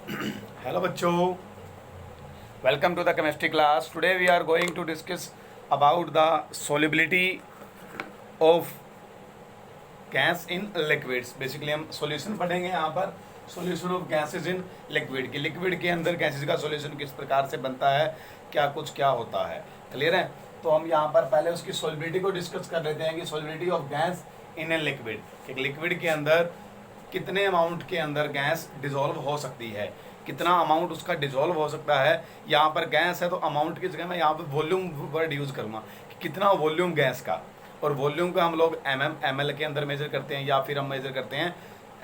Hello बच्चों, welcome to the chemistry class. Today we are going to discuss about the solubility of gas in liquids. Basically हम solution पढ़ेंगे यहाँ पर solution of gases in liquid कि liquid के अंदर gases का solution किस प्रकार से बनता है, क्या होता है. क्लियर है? तो हम यहाँ पर पहले उसकी solubility को डिस्कस कर लेते हैं कि solubility of gas in a liquid. कि लिक्विड के अंदर कितने अमाउंट के अंदर गैस डिजोल्व हो सकती है, कितना अमाउंट उसका डिजोल्व हो सकता है. यहाँ पर गैस है तो अमाउंट की जगह मैं यहाँ पर वॉल्यूम वर्ड यूज़ करूँगा कि कितना वॉल्यूम गैस का, और वॉल्यूम का हम लोग एम एल के अंदर मेजर करते हैं या फिर हम मेजर करते हैं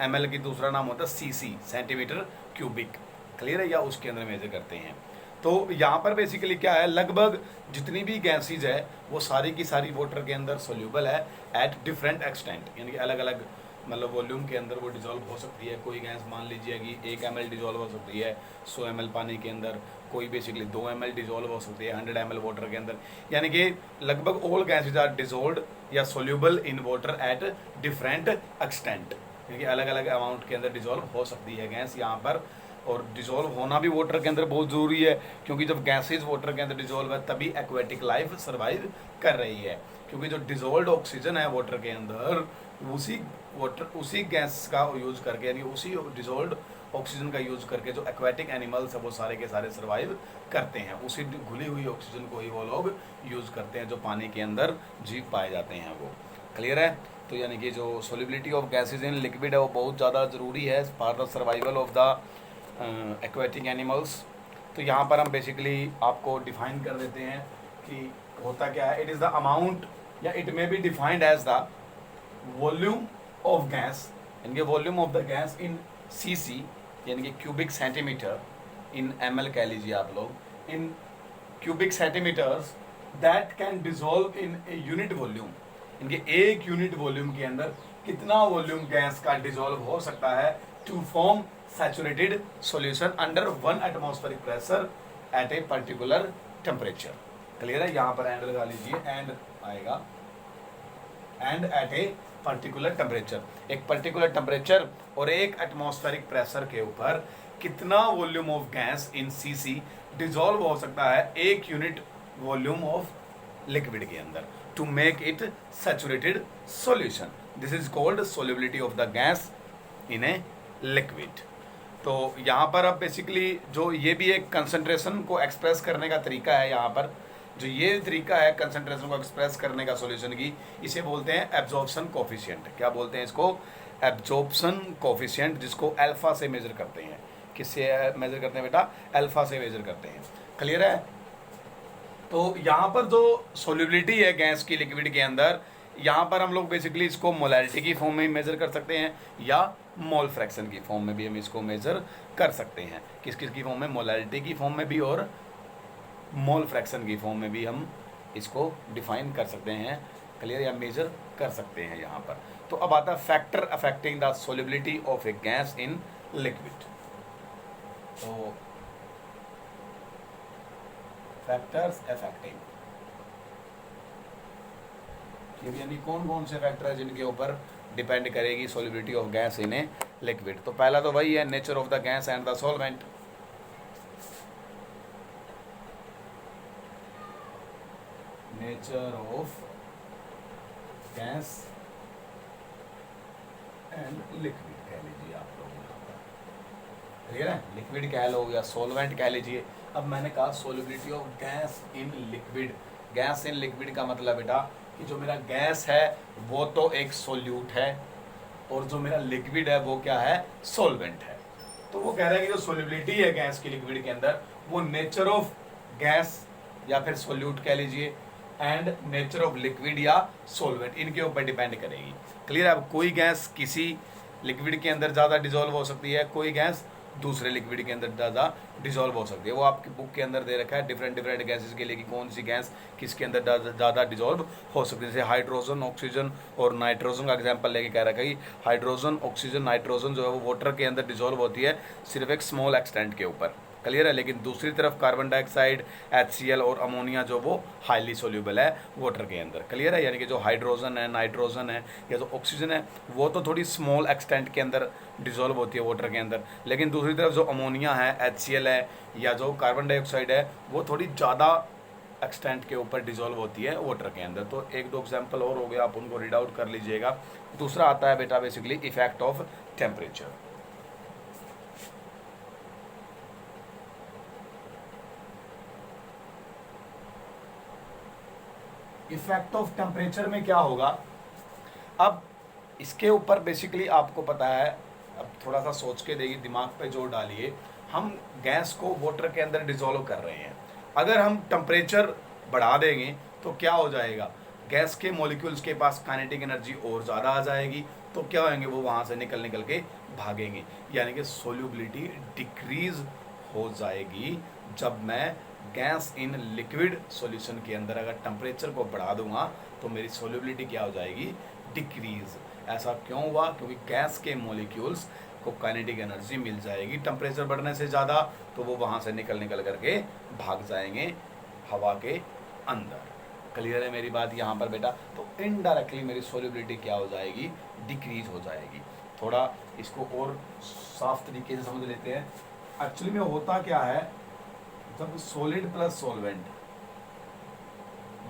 एम एल की दूसरा नाम होता है सीसी, सेंटीमीटर क्यूबिक. क्लियर है? या उसके अंदर मेजर करते हैं. तो यहाँ पर बेसिकली क्या है, लगभग जितनी भी गैसेज है वो सारी की सारी वाटर के अंदर सोल्यूबल है एट डिफरेंट एक्सटेंट, यानी कि अलग अलग मतलब वॉल्यूम के अंदर वो डिजोल्व हो सकती है. कोई गैस मान लीजिए कि 1 ml डिजोल्व हो सकती है 100 ml पानी के अंदर, कोई बेसिकली 2 ml डिजोल्व हो सकती है 100 ml वाटर के अंदर. यानी कि लगभग ऑल गैसेज आर डिजोल्व्ड या soluble in water at different extent, यानी कि अलग अलग अमाउंट के अंदर डिजोल्व हो सकती है गैस यहाँ पर. और डिजोल्व होना भी वाटर के अंदर बहुत ज़रूरी है, क्योंकि जब गैसेज वाटर के अंदर डिजोल्व है तभी एक्वेटिक लाइफ सर्वाइव कर रही है. क्योंकि जो डिजोल्व्ड ऑक्सीजन है वाटर के अंदर उसी गैस का यूज़ करके, यानी उसी डिजोल्व्ड ऑक्सीजन का यूज़ करके जो एक्वेटिक एनिमल्स है वो सारे के सारे सर्वाइव करते हैं. उसी घुली हुई ऑक्सीजन को ही वो लोग यूज़ करते हैं जो पानी के अंदर जीव पाए जाते हैं वो. क्लियर है? तो यानी कि जो solubility of gases in liquid है वो बहुत ज़्यादा ज़रूरी है for the survival of the aquatic animals. तो यहाँ पर हम बेसिकली आपको डिफाइन कर देते हैं कि होता क्या है. इट इज़ द अमाउंट या it may be defined as the volume of gas, यानी कि volume of the gas in cc, यानी कि क्यूबिक सेंटीमीटर, इन ml कह लीजिए आप लोग, in cubic centimetres that can dissolve in a unit volume, यानी कि एक यूनिट वॉल्यूम के अंदर कितना वॉल्यूम गैस का डिजोल्व हो सकता है to form saturated solution under 1 atmospheric pressure at a particular temperature. Clear है? यहाँ पर एंड लगा लीजिए, एंड आएगा, and at a particular temperature, एक पर्टिकुलर टेम्परेचर और एक एटमॉस्फेरिक प्रेशर के ऊपर कितना volume of gas in cc dissolve हो सकता है एक यूनिट वॉल्यूम ऑफ लिक्विड के अंदर to make it saturated solution. This is called solubility of the gas in a liquid. तो यहाँ पर अब बेसिकली जो ये भी एक कंसंट्रेशन को एक्सप्रेस करने का तरीका है. यहाँ पर जो ये तरीका है कंसंट्रेशन को एक्सप्रेस करने का सॉल्यूशन की, इसे बोलते हैं एब्जॉर्प्शन कोफिशिएंट. क्या बोलते हैं इसको? एब्जॉर्प्शन कोफिशिएंट, जिसको अल्फा से मेजर करते हैं. किससे मेजर करते हैं बेटा? अल्फा से मेजर करते हैं. क्लियर है? तो यहाँ पर जो सोल्युबिलिटी है गैस की लिक्विड के अंदर, यहाँ पर हम लोग बेसिकली इसको मोलैरिटी की फॉर्म में मेजर कर सकते हैं या मोल फ्रैक्शन की फॉर्म में भी हम इसको मेजर कर सकते हैं. किस किस की फॉर्म में? मोलैरिटी की फॉर्म में भी और मोल फ्रैक्शन की फॉर्म में भी हम इसको डिफाइन कर सकते हैं. क्लियर? या मेजर कर सकते हैं यहाँ पर. तो अब आता है factor affecting the solubility of a gas in liquid. तो फैक्टर्स अफेक्टिंग, यानी कौन कौन से फैक्टर है जिनके ऊपर डिपेंड करेगी solubility of gas in a liquid. तो पहला तो वही है nature of the gas and the solvent. Nature of gas and liquid कह लीजिए आप लोग यहाँ पर. क्लियर है? लिक्विड कह लो या सॉल्वेंट कह लीजिए. अब मैंने कहा solubility of gas in liquid. Gas in liquid का मतलब बेटा कि जो मेरा गैस है वो तो एक सोल्यूट है, और जो मेरा लिक्विड है वो क्या है? सॉल्वेंट है. तो वो कह रहा है कि जो सोल्युबिलिटी है गैस की लिक्विड के अंदर वो नेचर ऑफ गैस या फिर सोल्यूट कह लीजिए एंड नेचर ऑफ लिक्विड या सॉल्वेंट, इनके ऊपर डिपेंड करेगी. क्लियर है? अब कोई गैस किसी लिक्विड के अंदर ज़्यादा डिजोल्व हो सकती है, कोई गैस दूसरे लिक्विड के अंदर ज़्यादा डिजोल्व हो सकती है. वो आपकी बुक के अंदर दे रखा है डिफरेंट डिफरेंट गैसेस के लिए कि कौन सी गैस किसके अंदर ज़्यादा डिजोल्व हो सकती है. जैसे हाइड्रोजन, ऑक्सीजन और नाइट्रोजन का एग्जांपल लेके कह रखा है कि हाइड्रोजन, ऑक्सीजन, नाइट्रोजन जो है वो वाटर के अंदर डिजोल्व होती है सिर्फ एक स्मॉल एक्सटेंट के ऊपर. क्लियर है। लेकिन दूसरी तरफ कार्बन डाइऑक्साइड, HCl और अमोनिया जो वो हाईली सोल्यूबल है वाटर के अंदर। क्लियर है, यानी कि जो हाइड्रोजन है, नाइट्रोजन है या जो ऑक्सीजन है वो तो थोड़ी स्मॉल एक्सटेंट के अंदर डिजोल्व होती है वाटर के अंदर, लेकिन दूसरी तरफ जो अमोनिया है, HCl है या जो कार्बन डाइऑक्साइड है वो थोड़ी ज़्यादा एक्सटेंट के ऊपर डिजोल्व होती है वाटर के अंदर। तो एक दो एग्जाम्पल और हो गया, आप उनको रीड आउट कर लीजिएगा। दूसरा आता है बेटा basically effect of temperature. Effect of temperature में क्या होगा, अब इसके ऊपर बेसिकली आपको पता है, अब थोड़ा सा सोच के देखिए, दिमाग पे जोर डालिए। हम गैस को वाटर के अंदर डिसॉल्व कर रहे हैं, अगर हम टेम्परेचर बढ़ा देंगे तो क्या हो जाएगा, गैस के मॉलिक्यूल्स के पास काइनेटिक एनर्जी और ज़्यादा आ जाएगी, तो क्या होंगे, वो वहाँ से निकल निकल के भागेंगे, यानी कि सोल्यूबिलिटी डिक्रीज हो जाएगी। जब मैं गैस इन लिक्विड सॉल्यूशन के अंदर अगर टेम्परेचर को बढ़ा दूंगा तो मेरी सोल्यूबिलिटी क्या हो जाएगी, डिक्रीज। ऐसा क्यों हुआ, क्योंकि गैस के मॉलिक्यूल्स को काइनेटिक एनर्जी मिल जाएगी टेम्परेचर बढ़ने से ज़्यादा, तो वो वहाँ से निकल निकल करके भाग जाएंगे हवा के अंदर। क्लियर है मेरी बात यहाँ पर बेटा। तो इनडायरेक्टली मेरी सोल्यूबिलिटी क्या हो जाएगी, डिक्रीज हो जाएगी। थोड़ा इसको और साफ तरीके से समझ लेते हैं। एक्चुअली में होता क्या है, जब सॉलिड प्लस सॉल्वेंट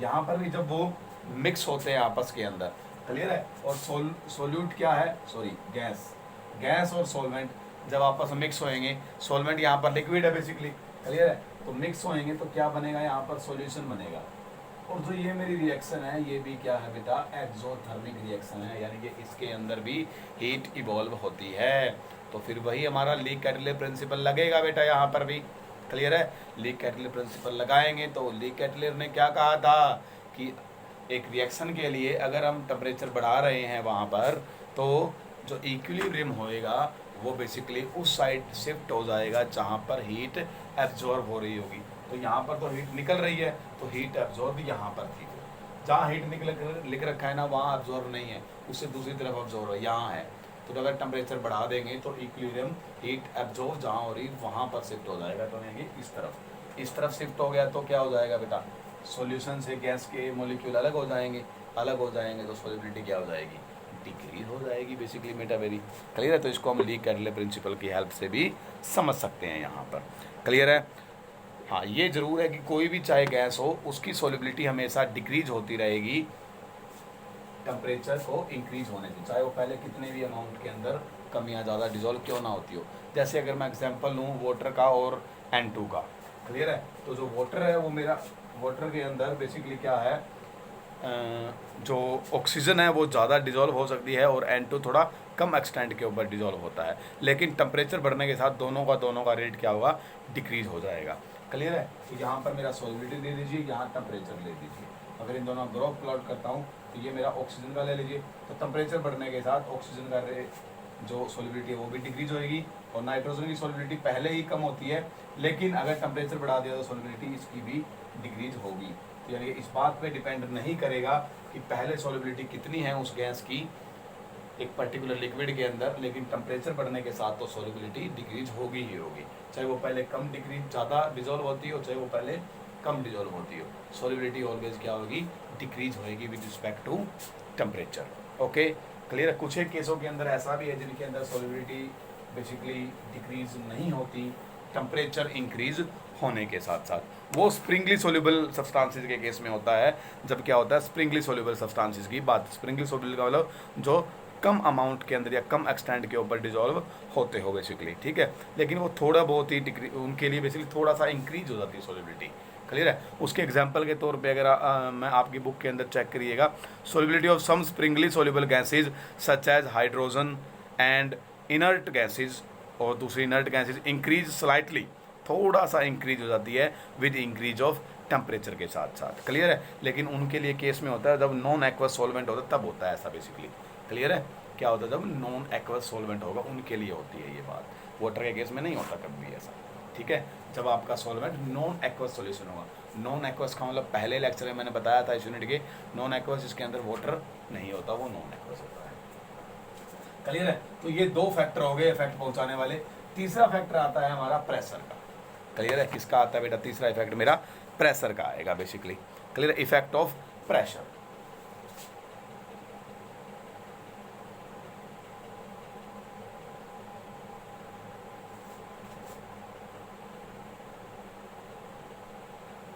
यहाँ पर भी जब वो मिक्स होते हैं आपस के अंदर, क्लियर है, और सोल्यूट क्या है, सॉरी गैस और सॉल्वेंट जब आपस में मिक्स होएंगे, सॉल्वेंट यहाँ पर लिक्विड है बेसिकली, क्लियर है, तो मिक्स होएंगे तो क्या बनेगा, यहाँ पर सॉल्यूशन बनेगा। और जो ये मेरी रिएक्शन है ये भी क्या है बेटा, एक्सोथर्मिक रिएक्शन है, यानी कि इसके अंदर भी हीट इवॉल्व होती है। तो फिर वही हमारा लीक कैटेलिस्ट प्रिंसिपल लगेगा बेटा यहाँ पर भी। क्लियर है, लीक कैटेलिस्ट प्रिंसिपल लगाएंगे तो लीक कैटेलिस्ट ने क्या कहा था कि एक रिएक्शन के लिए अगर हम टेम्परेचर बढ़ा रहे हैं वहाँ पर, तो जो इक्विलिब्रियम होएगा वो बेसिकली उस साइड शिफ्ट हो जाएगा जहाँ पर हीट एब्जॉर्ब हो रही होगी। तो यहाँ पर तो हीट निकल रही है, तो हीट एब्जॉर्ब यहाँ पर थी, जहाँ हीट लिख रखा है ना वहाँ एब्जॉर्ब नहीं है, उससे दूसरी तरफ एब्जॉर्ब है, यहाँ है। तो अगर टेम्परेचर बढ़ा देंगे तो इक्विलिब्रियम हीट एब्जॉर्ब जहाँ हो रही वहाँ पर शिफ्ट हो जाएगा, तो यानी इस तरफ शिफ्ट हो गया तो क्या हो जाएगा बेटा, सॉल्यूशन से गैस के मॉलिक्यूल अलग हो जाएंगे तो सॉल्युबिलिटी क्या हो जाएगी, डिक्रीज हो जाएगी बेसिकली बेटा। वेरी क्लियर है। तो इसको हम लीक कैटेलिस्ट प्रिंसिपल की हेल्प से भी समझ सकते हैं यहाँ पर। क्लियर है। हाँ, ये ज़रूर है कि कोई भी चाहे गैस हो उसकी सॉल्युबिलिटी हमेशा डिक्रीज होती रहेगी टेम्परेचर को इंक्रीज होने से, चाहे वो पहले कितने भी अमाउंट के अंदर कम या ज़्यादा डिजोल्व क्यों ना होती हो। जैसे अगर मैं एग्जांपल लूँ वाटर का और N2 का, क्लियर है, तो जो वाटर है वो मेरा वाटर के अंदर बेसिकली क्या है, जो ऑक्सीजन है वो ज़्यादा डिजोल्व हो सकती है और N2 थोड़ा कम एक्सटेंट के ऊपर डिजोल्व होता है, लेकिन टेम्परेचर बढ़ने के साथ दोनों का रेट क्या होगा, डिक्रीज हो जाएगा। क्लियर है। तो यहाँ पर मेरा सॉल्युबिलिटी दे दीजिए, यहाँ टेम्परेचर ले दीजिए। अगर इन दोनों ग्राफ प्लॉट करता हूँ तो ये मेरा ऑक्सीजन का ले लीजिए, तो टेम्परेचर बढ़ने के साथ ऑक्सीजन का जो सॉल्युबिलिटी है वो भी डिक्रीज होएगी, और नाइट्रोजन की सॉल्युबिलिटी पहले ही कम होती है, लेकिन अगर टेम्परेचर बढ़ा दिया तो सॉल्युबिलिटी इसकी भी डिक्रीज होगी। तो यानी कि इस बात पे डिपेंड नहीं करेगा कि पहले सॉल्युबिलिटी कितनी है उस गैस की एक पर्टिकुलर लिक्विड के अंदर, लेकिन टेम्परेचर बढ़ने के साथ तो सॉल्युबिलिटी डिक्रीज होगी ही होगी, चाहे वो पहले कम डिक्रीज ज़्यादा डिजोल्व होती हो, चाहे वो पहले कम डिजोल्व होती हो, सॉल्युबिलिटी ऑलवेज क्या होगी, डिक्रीज होएगी with respect to temperature. Okay, clear है। कुछ एक केसों के अंदर ऐसा भी है जिनके अंदर सॉल्युबिलिटी बेसिकली डिक्रीज नहीं होती टेम्परेचर इंक्रीज होने के साथ साथ, वो स्प्रिंगली सोल्यूबल सब्सटेंसेस के केस में होता है। जब क्या होता है, स्प्रिंगली सोल्यूबल सब्सटेंसेस की बात, स्प्रिंगली सोल्यूबल का मतलब जो कम अमाउंट के अंदर या कम एक्सटेंट के ऊपर डिजोल्व होते हो बेसिकली, ठीक है, लेकिन वो थोड़ा बहुत ही उनके लिए बेसिकली थोड़ा सा इंक्रीज हो जाती है सॉल्युबिलिटी। क्लियर है। उसके एग्जांपल के तौर पे अगर मैं आपकी बुक के अंदर चेक करिएगा, solubility of some sparingly soluble gases such as hydrogen and inert gases, और दूसरी इनर्ट गैसेज इंक्रीज स्लाइटली, थोड़ा सा इंक्रीज हो जाती है विद इंक्रीज ऑफ टेम्परेचर के साथ साथ। क्लियर है। लेकिन उनके लिए केस में होता है जब नॉन एक्वस सॉल्वेंट होता है तब होता है ऐसा बेसिकली। क्लियर है। क्या होता है, जब नॉन एक्वस सॉल्वेंट होगा उनके लिए होती है ये बात, वाटर के केस में नहीं होता कभी भी ऐसा, ठीक है। जब आपका सॉल्वेंट नॉन एक्वस सॉल्यूशन होगा, नॉन एक्वस का मतलब पहले लेक्चर में मैंने बताया था इस यूनिट के, नॉन एक्वस जिसके अंदर वाटर नहीं होता वो नॉन एक्वस होता है। क्लियर है। तो ये दो फैक्टर हो गए इफेक्ट पहुंचाने वाले। तीसरा फैक्टर आता है हमारा प्रेशर का। क्लियर है? किसका आता है बेटा तीसरा इफेक्ट? मेरा प्रेशर का आएगा basically. Clear? Effect of pressure.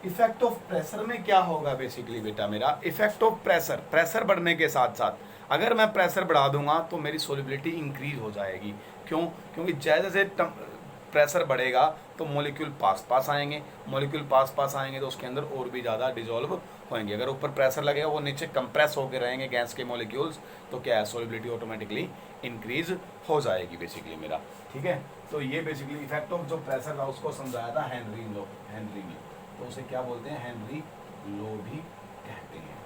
Effect of pressure में क्या होगा बेसिकली बेटा? मेरा इफेक्ट ऑफ प्रेशर, प्रेशर बढ़ने के साथ साथ अगर मैं प्रेशर बढ़ा दूंगा तो मेरी सोलिबिलिटी इंक्रीज हो जाएगी। क्यों? क्योंकि जैसे जैसे प्रेशर बढ़ेगा तो मॉलिक्यूल पास पास आएंगे, मॉलिक्यूल पास पास आएंगे तो उसके अंदर और भी ज़्यादा डिजोल्व होंगे। अगर ऊपर प्रेशर लगेगा वो नीचे कंप्रेस होकर रहेंगे गैस के मॉलिक्यूल्स, तो क्या है, सोलिबिलिटी ऑटोमेटिकली इंक्रीज हो जाएगी बेसिकली मेरा। ठीक है, तो ये बेसिकली इफेक्ट ऑफ जो प्रेशर था उसको समझाया था हेनरी ने, तो उसे क्या बोलते हैं? हेनरी लो भी कहते हैं।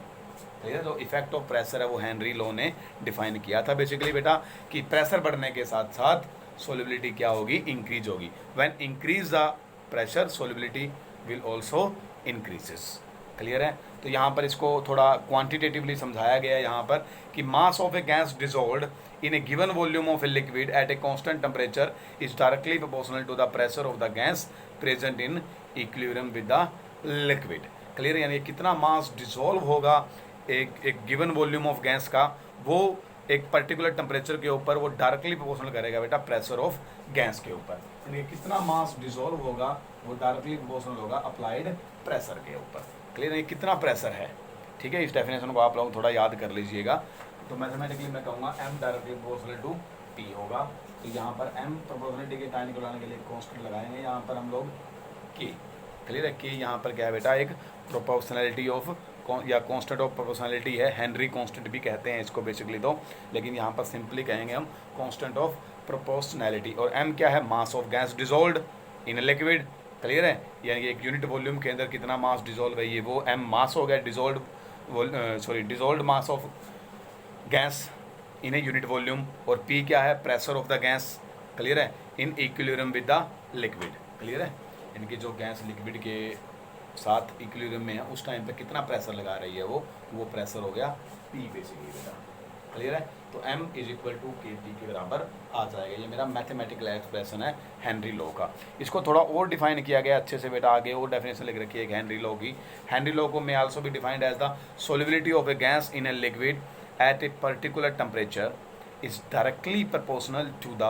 ठीक है, जो इफेक्ट ऑफ प्रेशर है वो हेनरी लो ने डिफाइन किया था बेसिकली बेटा, कि प्रेशर बढ़ने के साथ साथ सोलिबिलिटी क्या होगी? इंक्रीज होगी। When increase the pressure solubility will also increases. Clear है? तो यहाँ पर इसको थोड़ा क्वांटिटेटिवली समझाया गया है यहाँ पर कि mass of a gas dissolved in a given volume of a liquid at a constant temperature is directly proportional to the pressure of the gas present in equilibrium with the liquid. Clear? यानी कितना मास dissolve होगा एक given volume of gas का, वो एक particular temperature के ऊपर वो डायरेक्टली प्रोपोर्शनल करेगा बेटा प्रेशर ऑफ गैस के ऊपर। यानी कितना मास डिसॉल्व होगा वो डायरेक्टली प्रोपोर्शनल होगा अप्लाइड प्रेशर के ऊपर। क्लियर? ये कितना प्रेशर है। ठीक है, इस डेफिनेशन को आप लोग थोड़ा याद कर लीजिएगा। तो मैथमेटिकली मैं कहूँगा m directly proportional to P होगा। तो यहाँ पर m प्रोपोर्शनलिटी के टाइम को लाने के लिए कॉन्स्टेंट लगाएंगे, यहाँ पर हम लोग K। क्लियर है? K यहाँ पर क्या है बेटा? एक प्रोपोर्शनलिटी ऑफ या कॉन्स्टेंट ऑफ प्रोपोर्शनलिटी है, हेनरी कॉन्स्टेंट भी कहते हैं इसको बेसिकली तो, लेकिन यहाँ पर सिंपली कहेंगे हम कॉन्स्टेंट ऑफ प्रोपोर्शनलिटी। और m क्या है? मास of gas dissolved in liquid. Clear है? यानी एक यूनिट वॉल्यूम के अंदर कितना मास डिसॉल्व है, ये वो m मास हो गया dissolved mass of gas in a unit volume. और P क्या है? Pressure of the gas. Clear है? In equilibrium with the liquid. Clear है? इनकी जो गैस लिक्विड के साथ इक्विलिब्रियम में है उस टाइम पे कितना प्रेशर लगा रही है वो प्रेशर हो गया P बेसिकली बेटा। क्लियर है? तो m is equal to KP के बराबर आ जाएगा। ये मेरा मैथमेटिकल एक्सप्रेशन है हेनरी लॉ का। इसको थोड़ा और डिफाइन किया गया अच्छे से बेटा, आगे और डेफिनेशन लिख रखी है एक हेनरी लॉ की। हेनरी लॉ को may also be defined as the solubility of a gas in a liquid at a particular temperature is directly proportional to the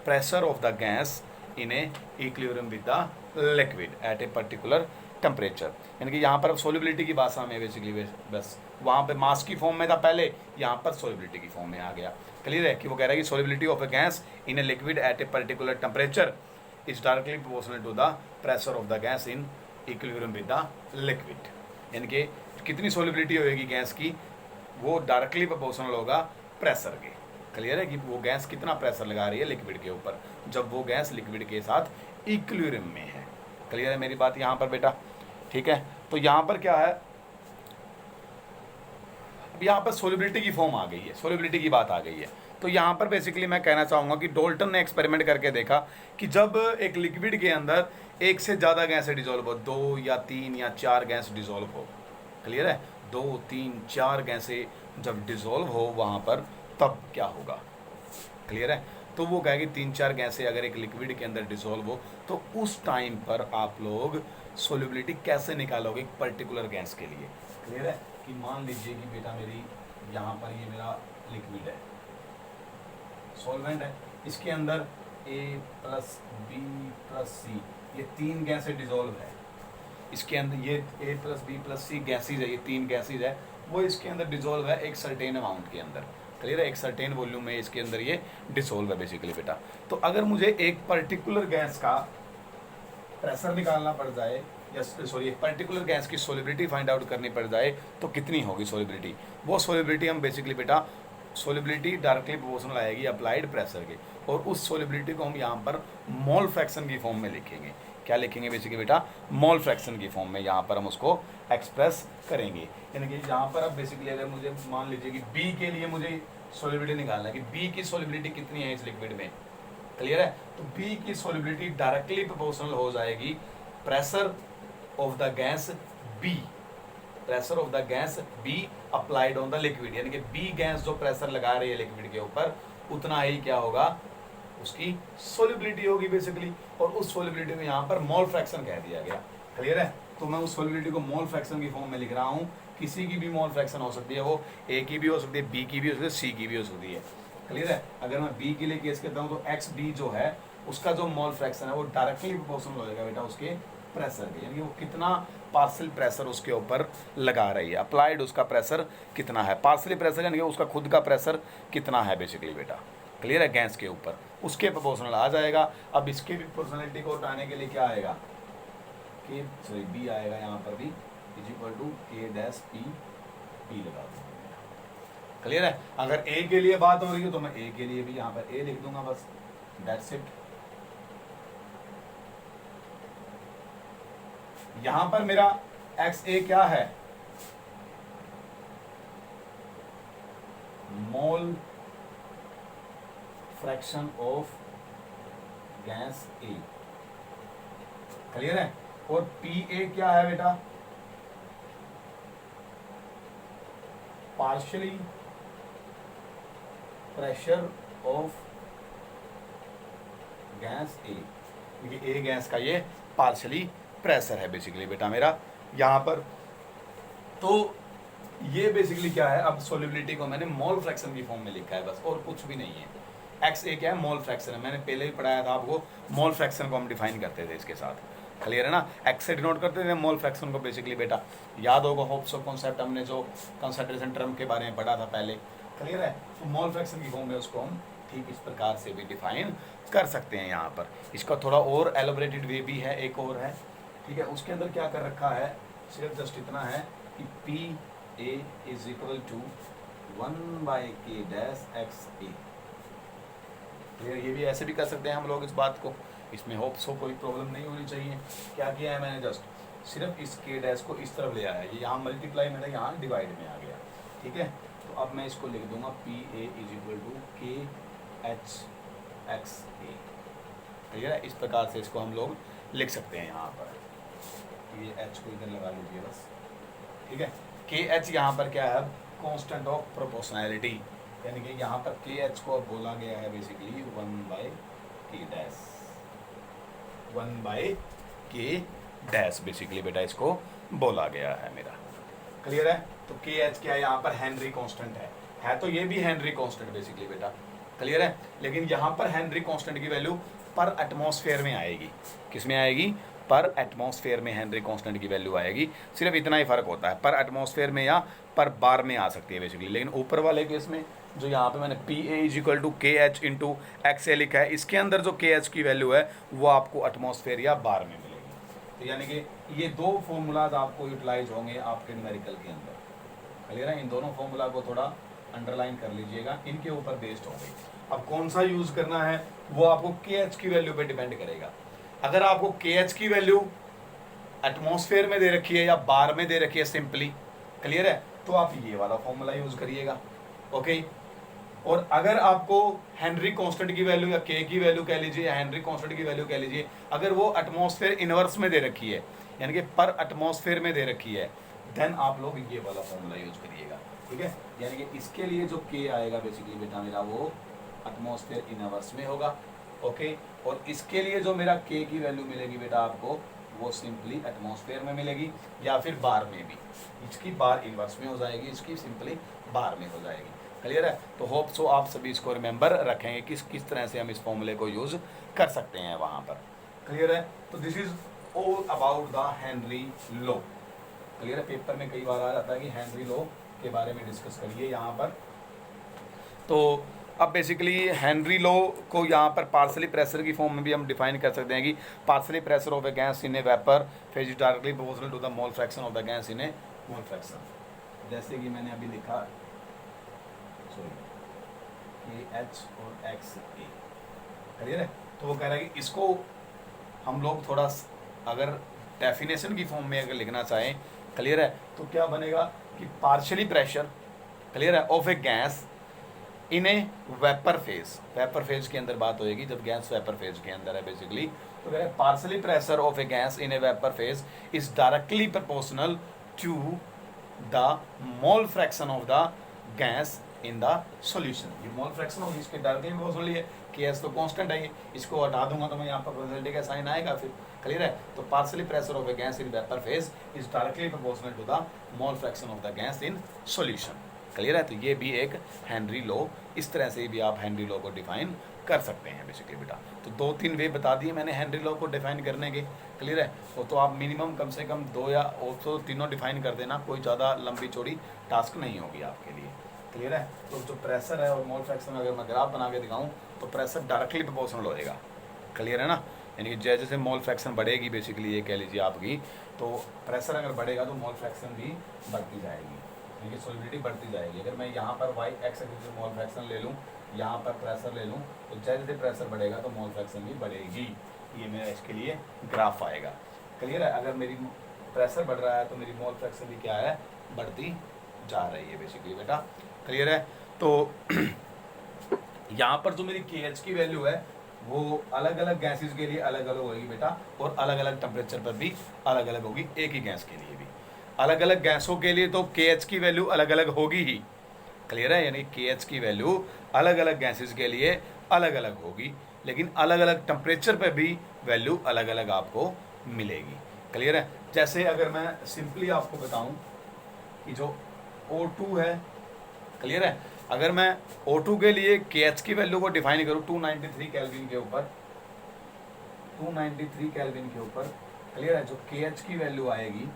pressure of the gas in a equilibrium with the liquid at a particular temperature। यानी कि यहाँ पर solubility की भाषा में basically बस वहाँ पे मास की फॉर्म में था पहले, यहाँ पर सोलिबिलिटी की फॉर्म में आ गया। क्लियर है? कि वो कह रहा है कि solubility of a gas in a liquid at a particular temperature is directly proportional to the pressure of the gas in equilibrium with the liquid. यानी कि कितनी सोलिबिलिटी होगी गैस की, वो डायरेक्टली प्रोपोर्शनल होगा प्रेशर के। क्लियर है? कि वो गैस कितना प्रेशर लगा रही है लिक्विड के ऊपर, जब वो गैस लिक्विड के साथ इक्विलिब्रियम में है। क्लियर है मेरी बात यहाँ पर बेटा? ठीक है, तो यहाँ पर क्या है, अब यहाँ पर सोलिबिलिटी की फॉर्म आ गई है, सोलिबिलिटी की बात आ गई है। तो यहाँ पर बेसिकली मैं कहना चाहूँगा कि डाल्टन ने एक्सपेरिमेंट करके देखा कि जब एक लिक्विड के अंदर एक से ज़्यादा गैसें डिजोल्व हो, 2 या 3 या 4 गैस डिजोल्व हो। क्लियर है? 2, 3, 4 गैसें जब डिजोल्व हो वहाँ पर, तब क्या होगा? क्लियर है? तो वो कहेगी 3-4 गैसें अगर एक लिक्विड के अंदर डिसॉल्व हो तो उस टाइम पर आप लोग सोलिबिलिटी कैसे निकालोगे एक पर्टिकुलर गैस के लिए। क्लियर है? कि मान लीजिए कि बेटा मेरी यहाँ पर ये मेरा लिक्विड है, सॉल्वेंट है, इसके अंदर A plus B plus C ये 3 गैसें डिसॉल्व है। इसके अंदर ये A plus B plus C gases है, ये 3 गैसेज है, वो इसके अंदर डिसॉल्व है एक सर्टेन अमाउंट के अंदर। क्लियर है? एक सर्टेन वॉल्यूम में इसके अंदर ये डिसॉल्व है बेसिकली बेटा। तो अगर मुझे एक पर्टिकुलर गैस का प्रेशर निकालना पड़ जाए, या सॉरी एक पर्टिकुलर गैस की सोलिबिलिटी फाइंड आउट करनी पड़ जाए, तो कितनी होगी सोलिबिलिटी? वो सोलिबिलिटी हम बेसिकली बेटा सोलिबिलिटी डायरेक्टली प्रोपोर्शनल आएगी अप्लाइड प्रेशर के, और उस सोलिबिलिटी को हम यहाँ पर मोल फ्रैक्शन की फॉर्म में लिखेंगे। क्या लिखेंगे बेसिकली बेटा? मोल फ्रैक्शन की फॉर्म में यहाँ पर हम उसको एक्सप्रेस करेंगे। यानी कि यहाँ पर अब बेसिकली अगर मुझे मान लीजिए कि B के लिए मुझे सोलिबिलिटी निकालना है कि B की सोलिबिलिटी कितनी है इस लिक्विड में। क्लियर है? तो B की सोलिबिलिटी डायरेक्टली प्रोपोर्शनल हो जाएगी pressure of the gas B, pressure of the gas B applied on the liquid. यानी कि B गैस जो प्रेशर लगा रही है लिक्विड के ऊपर, उतना ही क्या होगा उसकी सोलिबिलिटी होगी बेसिकली, और उस सोलिबिलिटी को यहाँ पर मोल फ्रैक्शन कह दिया गया। क्लियर है? तो मैं उस सोलिबिलिटी को मोल फ्रैक्शन की फॉर्म में लिख रहा हूँ। किसी की भी मोल फ्रैक्शन हो सकती है, वो ए की भी हो सकती है, बी की भी हो सकती है, सी की भी हो सकती है। क्लियर है? अगर मैं बी के लिए केस करता हूँ तो एक्स बी जो है उसका जो मोल फ्रैक्शन है वो डायरेक्टली प्रोपोर्शनल हो जाएगा बेटा उसके प्रेशर के, यानी कि वो कितना पार्शियल प्रेशर उसके ऊपर लगा रही है, अप्लाइड उसका प्रेशर कितना है, पार्शियली प्रेशर यानी कि उसका खुद का प्रेशर कितना है बेसिकली बेटा। क्लियर है? गैस के ऊपर उसके प्रोपोर्शनल आ जाएगा। अब इसके भी प्रोपोर्शनलिटी को हटाने के लिए क्या आएगा, के सॉरी बी आएगा यहाँ पर भी इज इक्वल टू के डैश पी, पी लगा दूंगा। क्लियर है? अगर ए के लिए बात हो रही है तो मैं ए के लिए भी यहाँ पर ए लिख दूंगा, बस दैट्स इट। यहां पर मेरा एक्स ए क्या है, मोल fraction of gas A. Clear है? और पी ए क्या है बेटा, पार्शियली प्रेशर ऑफ गैस ए, क्योंकि ए गैस का ये पार्शियली प्रेशर है बेसिकली बेटा मेरा यहाँ पर। तो ये बेसिकली क्या है, अब सोलिबिलिटी को मैंने मोल फ्रैक्शन की फॉर्म में लिखा है बस, और कुछ भी नहीं है। एक्स ए क्या है, मोल फ्रैक्शन है। मैंने पहले ही पढ़ाया था आपको, मोल फ्रैक्शन को हम डिफाइन करते थे इसके साथ। क्लियर है ना? एक्स से डिनोट करते थे मोल फ्रैक्शन को बेसिकली बेटा। याद होगा होप्स ऑफ कॉन्सेप्ट, हमने जो कंसंट्रेशन टर्म के बारे में पढ़ा था पहले। क्लियर है? तो मोल फ्रैक्शन की फॉर्म में उसको हम ठीक इस प्रकार से भी डिफाइन कर सकते हैं यहाँ पर। इसका थोड़ा और एलोबरेटेड वे भी है, एक और है। ठीक है? उसके अंदर क्या कर रखा है, सिर्फ जस्ट इतना है कि P A is equal to 1/k dash x A. Clear? ये भी ऐसे भी कर सकते हैं हम लोग इस बात को, इसमें होप्स हो कोई प्रॉब्लम नहीं होनी चाहिए। क्या किया है मैंने, जस्ट सिर्फ इस के डैश को इस तरफ ले आया, ये यहाँ मल्टीप्लाई मेरा यहाँ डिवाइड में आ गया। ठीक है? तो अब मैं इसको लिख दूंगा P A is equal to K H x A. Clear है? इस प्रकार से इसको हम लोग लिख सकते हैं यहाँ पर। ये एच को इधर लगा लीजिए बस। ठीक है? के एच यहाँ पर क्या है, कांस्टेंट ऑफ प्रोपोर्शनैलिटी, यानी कि यहाँ पर के एच को अब बोला गया है basically 1/k dash, 1/k dash basically बेटा इसको बोला गया है मेरा। क्लियर है? तो के एच क्या है यहाँ पर, हेनरी कांस्टेंट है तो ये भी हेनरी कांस्टेंट बेसिकली बेटा। क्लियर है? लेकिन यहाँ पर हेनरी कांस्टेंट की वैल्यू पर एटमॉस्फेयर में आएगी। किस में आएगी? पर एटमॉस्फेयर में हेनरी कांस्टेंट की वैल्यू आएगी। सिर्फ इतना ही फर्क होता है, पर एटमॉस्फेयर में या पर बार में आ सकती है बेसिकली। लेकिन ऊपर वाले केस में जो यहाँ पे मैंने P A is equal to K H into x A लिखा है, इसके अंदर जो के एच की वैल्यू है वो आपको एटमॉस्फेयर या बार में मिलेगी। तो यानी कि ये दो फॉर्मूलाज आपको यूटिलाइज होंगे आपके न्यूमेरिकल के अंदर। क्लियर है? इन दोनों फॉर्मूला को थोड़ा अंडरलाइन कर लीजिएगा, इनके ऊपर बेस्ड होंगे। अब कौन सा यूज करना है वो आपको के एच की वैल्यू पे डिपेंड करेगा। अगर आपको के एच की वैल्यू एटमॉस्फेयर में दे रखी है या बार में दे रखी है सिंपली, क्लियर है, तो आप ये वाला फॉर्मूला यूज करिएगा। ओके? और अगर आपको हेनरी कांस्टेंट की वैल्यू या के की वैल्यू कह लीजिए या हेनरी कांस्टेंट की वैल्यू कह लीजिए, अगर वो एटमॉस्फेयर इनवर्स में दे रखी है यानी कि पर एटमॉस्फेयर में दे रखी है, देन आप लोग ये वाला फॉर्मूला यूज करिएगा। ठीक है? यानी कि इसके लिए जो के आएगा बेसिकली बेटा मेरा वो एटमॉस्फेयर इनवर्स में होगा। ओके? और इसके लिए जो मेरा के की वैल्यू मिलेगी बेटा आपको वो सिंपली एटमॉस्फेयर में मिलेगी या फिर बार में भी। इसकी बार इनवर्स में हो जाएगी, इसकी सिंपली बार में हो जाएगी। क्लियर है? तो होप सो आप सभी इसको रिमेंबर रखेंगे किस किस तरह से हम इस फॉर्मूले को यूज कर सकते हैं वहां पर। क्लियर है? तो this is all about the Henry law. Clear है? पेपर में कई बार आ जाता है कि हेनरी लॉ के बारे में डिस्कस करिए यहाँ पर। तो अब बेसिकली हेनरी लॉ को यहाँ पर पार्शियली प्रेशर की फॉर्म में भी हम डिफाइन कर सकते हैं कि partially pressure of a gas in a vapour phase is directly proportional to the mole fraction of the gas in a mole fraction. जैसे कि मैंने अभी लिखा के एच और एक्स ए। क्लियर है? तो वो कह रहा है कि इसको हम लोग थोड़ा अगर डेफिनेशन की फॉर्म में अगर लिखना चाहें, क्लियर है, तो क्या बनेगा कि पार्शियली प्रेशर, क्लियर है, of a gas in a vapour phase. Vapour phase के अंदर बात होएगी जब गैस वेपर फेज के अंदर है बेसिकली। तो कह रहे हैं partially pressure of a gas in a vapour phase is directly proportional to the mole fraction of the gas in the solution. ये मोल फ्रैक्शन होगी इसके डायरेक्टली प्रोपोर्शनल है के एच तो कांस्टेंट है, ये इसको हटा दूंगा तो मैं यहाँ पर प्रोबेबिलिटी का साइन आएगा फिर। क्लियर है। तो partially pressure of a gas in vapour phase is directly proportional to the mole fraction of the gas in solution. Clear है। तो ये भी एक हेनरी लॉ, इस तरह से भी आप हेनरी लॉ को डिफाइन कर सकते हैं बेसिकली बेटा। तो 2-3 वे बता दिए मैंने हेनरी लॉ को डिफाइन करने के। क्लियर है। वो तो आप मिनिमम कम से कम 2 या तो तीनों डिफाइन कर देना, कोई ज़्यादा लंबी चौड़ी टास्क नहीं होगी आपके लिए। क्लियर है। तो जो प्रेशर है और मोल फ्रैक्शन अगर मैं ग्राफ बना के दिखाऊँ तो प्रेशर डायरेक्टली प्रोपोर्शनल होएगा। क्लियर है ना। यानी कि जैसे जैसे मोल फ्रैक्शन बढ़ेगी बेसिकली ये कह लीजिए आपकी, तो प्रेशर अगर बढ़ेगा तो मोल फ्रैक्शन भी बढ़ती जाएगी, यानी कि सॉलिबिलिटी बढ़ती जाएगी। अगर मैं यहाँ पर Y x axis mole fraction ले लूँ, यहाँ पर प्रेशर ले लूँ, तो जैसे जैसे प्रेशर बढ़ेगा तो मोल फ्रैक्शन भी बढ़ेगी। ये मेरा इसके लिए ग्राफ आएगा। क्लियर है। अगर मेरी प्रेशर बढ़ रहा है तो मेरी मोल फ्रैक्शन भी क्या है, बढ़ती जा रही है बेसिकली बेटा। क्लियर है। तो यहाँ पर जो मेरी के एच की वैल्यू है वो अलग अलग गैसेस के लिए अलग अलग होगी बेटा, और अलग अलग टेम्परेचर पर भी अलग अलग होगी, एक ही गैस के लिए भी। अलग अलग गैसों के लिए तो के एच की वैल्यू अलग अलग होगी ही। क्लियर है। यानी के एच की वैल्यू अलग अलग गैसेस के लिए अलग अलग होगी, लेकिन अलग अलग टेम्परेचर पर भी वैल्यू अलग अलग आपको मिलेगी। क्लियर है। जैसे अगर मैं सिंपली आपको बताऊं कि जो O2 है, क्लियर है, अगर मैं O2 के लिए के एच की वैल्यू को डिफाइन करूं 293 केल्विन के ऊपर, 293 केल्विन के ऊपर, क्लियर है, जो के एच की वैल्यू आएगी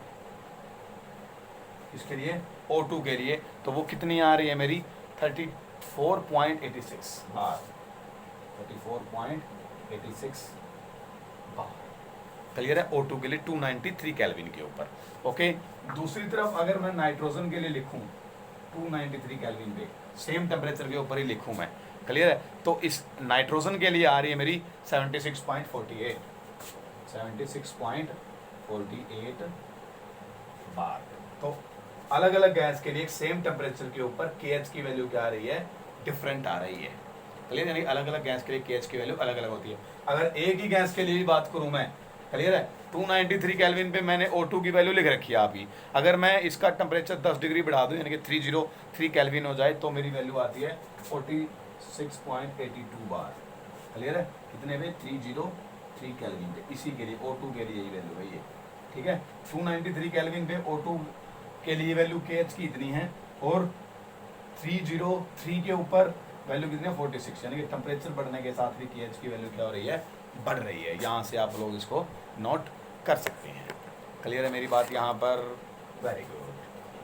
इसके लिए O2 के लिए, तो वो कितनी आ रही है मेरी 34.86 बार, 34.86 बार। क्लियर है। O2 के लिए 293 केल्विन के ऊपर। ओके। दूसरी तरफ अगर मैं नाइट्रोजन के लिए लिखूं 293 केल्विन पे, सेम टेम्परेचर के ऊपर ही लिखूं मैं। क्लियर है। तो इस नाइट्रोजन के लिए आ रही है मेरी 76.48 बार। तो अलग अलग गैस के लिए सेम टेम्परेचर के ऊपर के एच की वैल्यू क्या आ रही है, डिफरेंट आ रही है। क्लियर। यानी अलग अलग गैस के लिए के एच की वैल्यू अलग अलग होती है। अगर एक ही गैस के लिए भी बात करूं मैं, क्लियर है, 293 केल्विन पे मैंने O2 की वैल्यू लिख रखी है आपकी। अगर मैं इसका टेम्परेचर 10 डिग्री बढ़ा दूं, यानी कि 303 केल्विन हो जाए, तो मेरी वैल्यू आती है 46.82 बार। क्लियर है। कितने पे, 303 केल्विन पे, इसी के लिए O2 के लिए यही वैल्यू है ये। ठीक है। 293 केल्विन पे O2 के लिए वैल्यू के एच की इतनी है, और 303 के ऊपर वैल्यू कितनी है, 46। यानी कि टेम्परेचर बढ़ने के साथ भी के एच की वैल्यू क्या हो रही है, बढ़ रही है। यहाँ से आप लोग इसको नोट कर सकते हैं। क्लियर है मेरी बात यहाँ पर। Very good.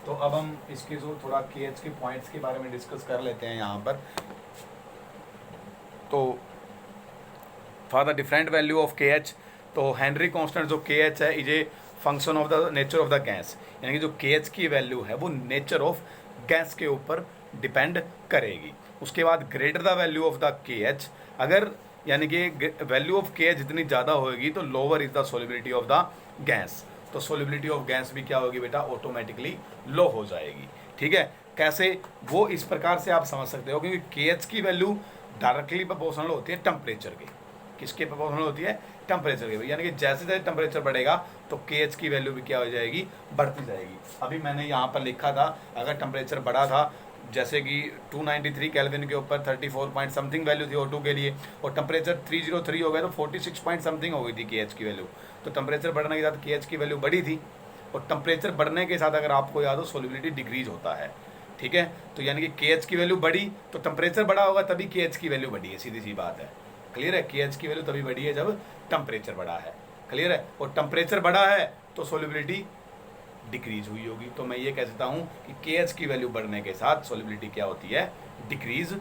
तो अब हम इसके जो थोड़ा के एच के पॉइंट्स के बारे में डिस्कस कर लेते हैं यहाँ पर। तो for the different value of के एच, तो हेनरी कांस्टेंट जो के एच है is a function of the nature of the gas, यानी कि जो के एच की वैल्यू है वो नेचर ऑफ गैस के ऊपर डिपेंड करेगी। उसके बाद greater the value of the के एच, अगर यानी कि वैल्यू ऑफ के एच जितनी ज़्यादा होगी तो lower is the solubility of the gas, तो सोलिबिलिटी ऑफ गैस भी क्या होगी बेटा, ऑटोमेटिकली लो हो जाएगी। ठीक है। कैसे, वो इस प्रकार से आप समझ सकते हो, क्योंकि के एच की वैल्यू डायरेक्टली प्रोपोर्शनल होती है टेम्परेचर के। किसके प्रोपोर्शनल होती है, टेम्परेचर के। यानी कि जैसे जैसे टेम्परेचर बढ़ेगा तो के एच की वैल्यू भी क्या हो जाएगी, बढ़ती जाएगी। अभी मैंने यहाँ पर लिखा था अगर टेम्परेचर बढ़ा था, जैसे कि 293 केल्विन के ऊपर 34 पॉइंट समथिंग वैल्यू थी O2 के लिए, और टेम्परेचर 303 हो गया तो 46 पॉइंट समथिंग हो गई थी के एच की वैल्यू। तो टेम्परेचर बढ़ने के साथ के एच की वैल्यू बढ़ी थी, और टेम्परेचर बढ़ने के साथ अगर आपको याद हो सोलिबिलिटी डिक्रीज होता है। ठीक है। तो यानी कि के एच की वैल्यू बढ़ी तो टेम्परेचर बढ़ा होगा, तभी के एच की वैल्यू बढ़ी है, सीधी सी बात है। क्लियर है। के एच की वैल्यू तभी बढ़ी है जब टेम्परेचर बढ़ा है। क्लियर है। और टेम्परेचर बढ़ा है तो सोलिबिलिटी डिक्रीज हुई होगी। तो मैं ये कह सकता हूँ कि के एच की वैल्यू बढ़ने के साथ सोलिबिलिटी क्या होती है, डिक्रीज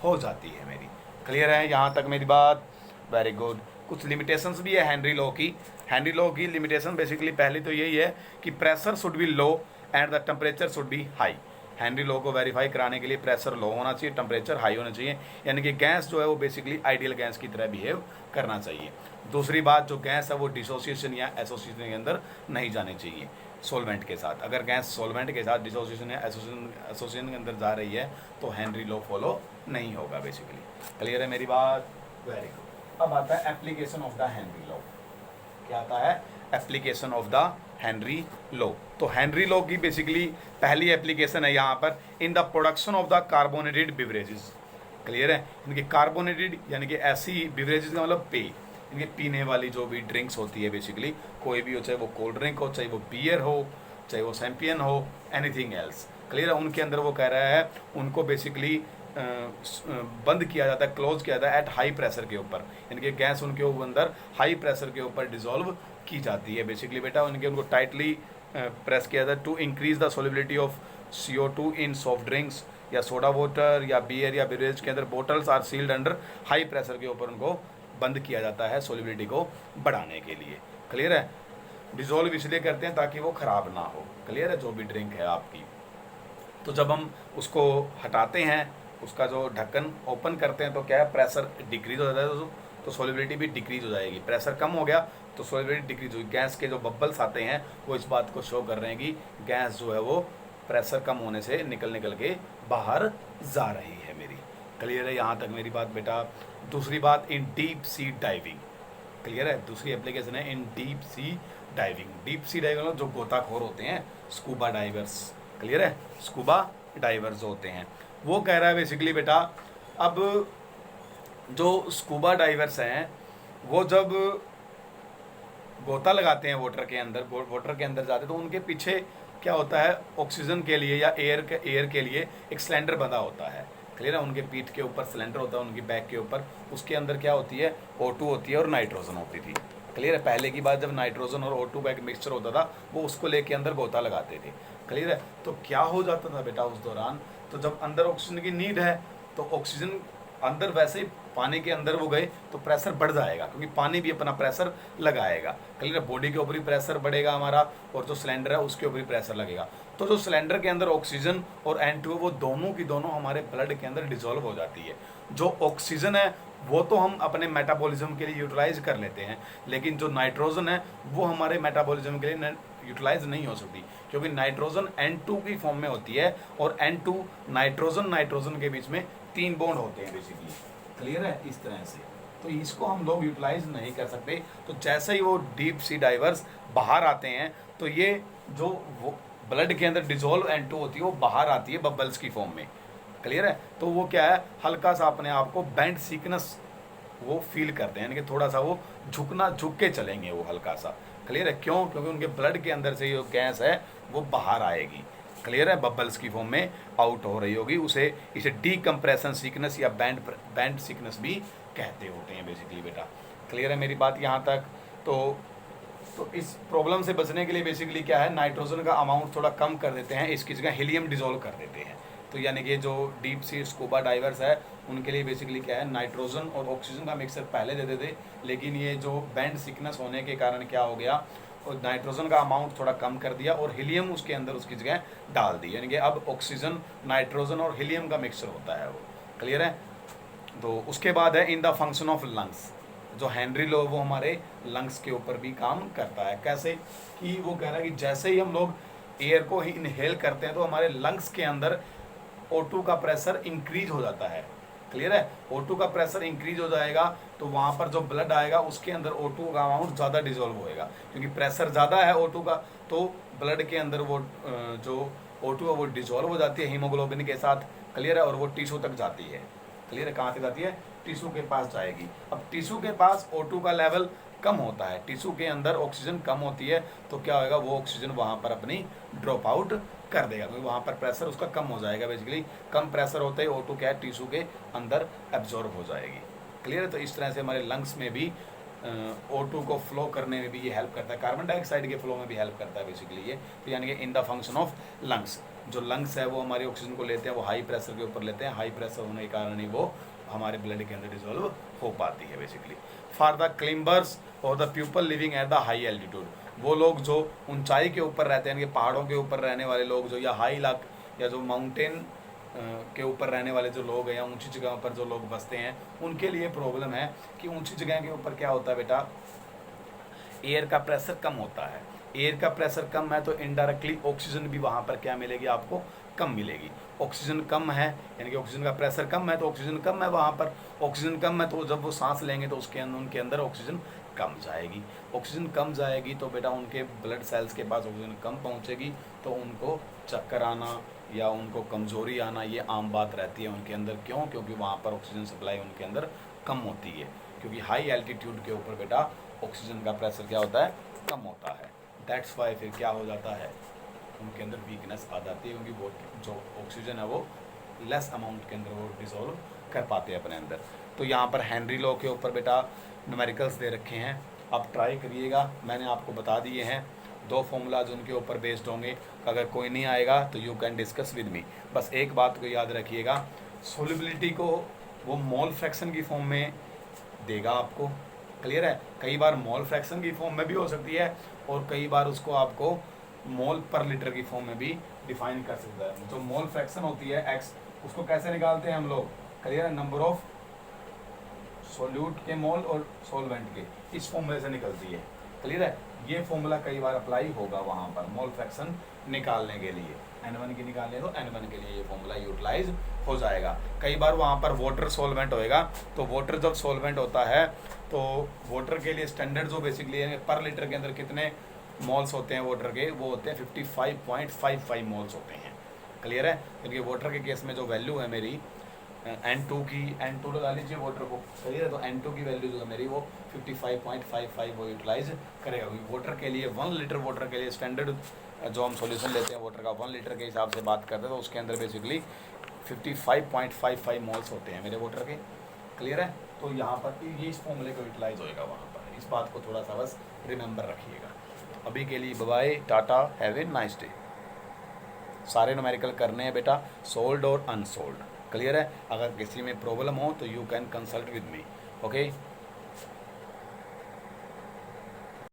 हो जाती है मेरी। क्लियर है यहाँ तक मेरी बात। Very good. कुछ लिमिटेशंस भी है हेनरी लॉ की। हेनरी लॉ की लिमिटेशन बेसिकली पहली तो यही है कि pressure should be low and the temperature should be high. Henry law को वेरीफाई कराने के लिए प्रेशर लो होना चाहिए, टेम्परेचर हाई होना चाहिए, यानी कि गैस जो है वो बेसिकली आइडियल गैस की तरह बिहेव करना चाहिए। दूसरी बात, जो गैस है वो डिसोसिएशन या एसोसिएशन के अंदर नहीं जाने चाहिए सॉल्वेंट के साथ। अगर गैस सॉल्वेंट के साथ डिसोसिएशन या एसोसिएशन के अंदर जा रही है तो हेनरी लॉ फॉलो नहीं होगा बेसिकली। क्लियर है मेरी बात। Very good. अब आता है application of the Henry law. क्या आता है, application of the Henry law. तो हेनरी लॉ की बेसिकली पहली एप्लीकेशन है यहाँ पर in the production of the carbonated beverages. Clear है। इनके कार्बोनेटेड यानी कि ऐसी बिवरेजेस का मतलब पेय, इनके पीने वाली जो भी ड्रिंक्स होती है बेसिकली, कोई भी हो, चाहे वो कोल्ड ड्रिंक हो, चाहे वो बियर हो, चाहे वो सैम्पियन हो, एनीथिंग एल्स, क्लियर है। उनके अंदर वो कह रहा है उनको बेसिकली बंद किया जाता है, क्लोज किया जाता है एट हाई प्रेशर के ऊपर, इनके गैस उनके अंदर हाई प्रेशर के ऊपर डिजोल्व की जाती है बेसिकली बेटा। उनको टाइटली प्रेस किया जाता है to increase the solubility of CO2 in soft drinks या सोडा वाटर या बियर या बेवरेज के अंदर bottles are sealed under high pressure के ऊपर उनको बंद किया जाता है सोलिबिलिटी को बढ़ाने के लिए, क्लियर है। डिजोल्व इसलिए करते हैं ताकि वो ख़राब ना हो, क्लियर है, जो भी ड्रिंक है आपकी। तो जब हम उसको हटाते हैं, उसका जो ढक्कन ओपन करते हैं, तो क्या है, प्रेशर डिक्रीज हो जाता है, तो सोलिबिलिटी भी डिक्रीज हो जाएगी। प्रेशर कम हो गया तो सोलिबिलिटी डिक्रीज हुई। गैस के जो बबल्स आते हैं वो इस बात को शो कर रहे हैं कि गैस जो है वो प्रेशर कम होने से निकल के बाहर जा रही है मेरी, क्लियर है यहाँ तक मेरी बात बेटा। दूसरी बात, इन डीप सी डाइविंग, क्लियर है, दूसरी एप्लीकेशन है इन deep sea diving. Deep sea diving जो गोताखोर होते हैं, स्कूबा डाइवर्स, क्लियर है, स्कूबा डाइवर्स होते हैं। वो कह रहा है बेसिकली बेटा, अब जो स्कूबा डाइवर्स हैं वो जब गोता लगाते हैं वाटर के अंदर जाते हैं, तो उनके पीछे क्या होता है, ऑक्सीजन के लिए या एयर के लिए एक सिलेंडर बंधा होता है, क्लियर है। उनके पीठ के ऊपर सिलेंडर होता है, उनकी बैक के ऊपर, उसके अंदर क्या होती है, O2 होती है और नाइट्रोजन होती थी, क्लियर है। पहले की बात जब नाइट्रोजन और O2 का एक मिक्सचर होता था, वो उसको लेके अंदर गोता लगाते थे, क्लियर है। तो क्या हो जाता था बेटा उस दौरान, तो जब अंदर ऑक्सीजन की नीड है तो ऑक्सीजन अंदर, वैसे ही पानी के अंदर वो गए तो प्रेशर बढ़ जाएगा, क्योंकि पानी भी अपना प्रेशर लगाएगा, क्लियर है। बॉडी के ऊपर ही प्रेशर बढ़ेगा हमारा, और जो सिलेंडर है उसके ऊपर ही प्रेशर लगेगा। तो जो सिलेंडर के अंदर ऑक्सीजन और N2 वो दोनों की दोनों हमारे ब्लड के अंदर डिजोल्व हो जाती है। जो ऑक्सीजन है वो तो हम अपने मेटाबॉलिज्म के लिए यूटिलाइज कर लेते हैं, लेकिन जो नाइट्रोजन है वो हमारे मेटाबॉलिज्म के लिए यूटिलाइज नहीं हो सकती, क्योंकि नाइट्रोजन N2 की फॉर्म में होती है, और N2 नाइट्रोजन के बीच में 3 बॉन्ड होते हैं बेसिकली, क्लियर है, इस तरह से। तो इसको हम लोग यूटिलाइज नहीं कर सकते। तो जैसे ही वो डीप सी डाइवर्स बाहर आते हैं, तो ये जो वो ब्लड के अंदर डिजोल्व N2 होती है वो बाहर आती है बबल्स की फॉर्म में, क्लियर है। तो वो क्या है, हल्का सा अपने आप को बेंड सीकनेस वो फील करते हैं, यानी कि थोड़ा सा वो झुक के चलेंगे वो हल्का सा, क्लियर है। क्यों, क्योंकि उनके ब्लड के अंदर से जो गैस है वो बाहर आएगी, क्लियर है, बबल्स की फॉर्म में आउट हो रही होगी। इसे डीकम्प्रेशन सीकनेस या बैंड सीकनेस भी कहते होते हैं बेसिकली बेटा, क्लियर है मेरी बात यहाँ तक। तो इस प्रॉब्लम से बचने के लिए बेसिकली क्या है, नाइट्रोजन का अमाउंट थोड़ा कम कर देते हैं, इसकी जगह हीलियम डिजोल्व कर देते हैं। तो यानी कि जो डीप सी स्कूबा डाइवर्स है उनके लिए बेसिकली क्या है, नाइट्रोजन और ऑक्सीजन का मिक्सर पहले देते थे, लेकिन ये जो बैंड सिकनेस होने के कारण क्या हो गया, और नाइट्रोजन का अमाउंट थोड़ा कम कर दिया और हीलियम उसके अंदर उसकी जगह डाल दी, यानी कि अब ऑक्सीजन, नाइट्रोजन और हीलियम का मिक्सचर होता है वो, क्लियर है। तो उसके बाद है in the function of lungs. जो हेनरी लो वो हमारे लंग्स के ऊपर भी काम करता है। कैसे कि वो कह रहा है कि जैसे ही हम लोग एयर को ही इनहेल करते हैं तो हमारे लंग्स के अंदर O2 का प्रेशर इंक्रीज हो जाता है, क्लियर है। O2 का प्रेशर इंक्रीज हो जाएगा तो वहाँ पर जो ब्लड आएगा उसके अंदर O2 का अमाउंट ज़्यादा डिजोल्व होएगा, क्योंकि प्रेशर ज़्यादा है O2 का, तो ब्लड के अंदर वो जो O2 है वो डिजोल्व हो जाती है हीमोग्लोबिन के साथ, क्लियर है, और वो टिश्यू तक जाती है, क्लियर है। कहाँ तक जाती है, टिश्यू के पास जाएगी। अब टिश्यू के पास O2 का लेवल कम होता है, टिश्यू के अंदर ऑक्सीजन कम होती है, तो क्या होगा, वो ऑक्सीजन वहाँ पर अपनी ड्रॉप आउट कर देगा, क्योंकि वहाँ पर प्रेशर उसका कम हो जाएगा। बेसिकली कम प्रेशर होते ही O2 क्या है, टिश्यू के अंदर एब्जॉर्ब हो जाएगी, क्लियर है। तो इस तरह से हमारे लंग्स में भी O2 को फ्लो करने में भी ये हेल्प करता है, कार्बन डाइऑक्साइड के फ्लो में भी हेल्प करता है बेसिकली ये। तो यानी कि in the function of lungs, जो लंग्स है वो हमारी ऑक्सीजन को लेते हैं, वो हाई प्रेशर के ऊपर लेते हैं, हाई प्रेशर होने के कारण ही वो हमारे ब्लड के अंदर डिजोल्व हो पाती है बेसिकली। फॉर द क्लाइंबर्स और the people living at the high altitude, वो लोग जो ऊंचाई के ऊपर रहते हैं, पहाड़ों के ऊपर रहने वाले लोग जो, या हाई इलाका या जो माउंटेन के ऊपर रहने वाले जो लोग हैं, या ऊंची जगहों पर जो लोग बसते हैं, उनके लिए प्रॉब्लम है कि ऊंची जगह के ऊपर क्या होता है बेटा, एयर का प्रेशर कम होता है। एयर का प्रेशर कम है तो इनडायरेक्टली ऑक्सीजन भी वहाँ पर क्या मिलेगी, आपको कम मिलेगी। ऑक्सीजन कम है यानी कि ऑक्सीजन का प्रेशर कम है, तो ऑक्सीजन कम है वहाँ पर, ऑक्सीजन कम है तो जब वो सांस लेंगे तो उनके अंदर ऑक्सीजन कम जाएगी। ऑक्सीजन कम जाएगी तो बेटा उनके ब्लड सेल्स के पास ऑक्सीजन कम पहुँचेगी, तो उनको चक्कर आना या उनको कमज़ोरी आना ये आम बात रहती है उनके अंदर। क्यों? क्योंकि वहाँ पर ऑक्सीजन सप्लाई उनके अंदर कम होती है, क्योंकि हाई एल्टीट्यूड के ऊपर बेटा ऑक्सीजन का प्रेशर क्या होता है, कम होता है। दैट्स वाई फिर क्या हो जाता है, उनके अंदर वीकनेस आ जाती है, क्योंकि वो जो ऑक्सीजन है वो लेस अमाउंट के अंदर वो डिसॉल्व कर पाते हैं अपने अंदर। तो यहाँ पर हेनरी लॉ के ऊपर बेटा न्यूमेरिकल्स दे रखे हैं, आप ट्राई करिएगा। मैंने आपको बता दिए हैं 2 फॉर्मूलाज उनके ऊपर बेस्ड होंगे। अगर कोई नहीं आएगा तो you can discuss with me. बस एक बात को याद रखिएगा, सोलिबिलिटी को वो मोल फ्रैक्शन की फॉर्म में देगा आपको, क्लियर है। कई बार मोल फ्रैक्शन की फॉर्म में भी हो सकती है और कई बार उसको आपको मोल पर लीटर की फॉर्म में भी डिफाइन कर सकता है। जो मोल फ्रैक्शन होती है एक्स, उसको कैसे निकालते हैं हम लोग, क्लियर है, नंबर ऑफ सोल्यूट के मोल और सोलवेंट के, इस फॉर्मूले से निकलती है, क्लियर है। ये फॉर्मूला कई बार अप्लाई होगा वहाँ पर मोल फ्रैक्शन निकालने के लिए, N1 की निकालने तो N1 के लिए ये फॉर्मूला यूटिलाइज हो जाएगा। कई बार वहाँ पर वाटर सोलवेंट होएगा, तो वाटर जब सोलवेंट होता है तो वाटर के लिए स्टैंडर्ड जो बेसिकली पर लीटर के अंदर कितने मोल्स होते हैं वाटर के, वो होते हैं 55.55 मोल्स होते हैं, क्लियर है। क्योंकि वाटर के केस में जो वैल्यू है मेरी N2 की, N2 लगा लीजिए वाटर को, सही है। तो N2 की वैल्यू जो है मेरी वो 55.55 वो यूटिलाइज करेगा। वाटर के लिए 1 लीटर वाटर के लिए स्टैंडर्ड जो हम सॉल्यूशन लेते हैं वाटर का 1 लीटर के हिसाब से बात करते हैं, तो उसके अंदर बेसिकली 55.55 मोल्स होते हैं मेरे वाटर के, क्लियर है। तो यहाँ पर ये इस फॉर्मूले को यूटिलाइज होएगा वहाँ पर, इस बात को थोड़ा सा बस रिमेंबर रखिएगा। अभी के लिए bye, tata, have a nice day. सारे न्यूमेरिकल करने हैं बेटा, सोल्ड और अनसोल्ड, क्लियर है। अगर किसी में प्रॉब्लम हो तो you can consult with me, okay.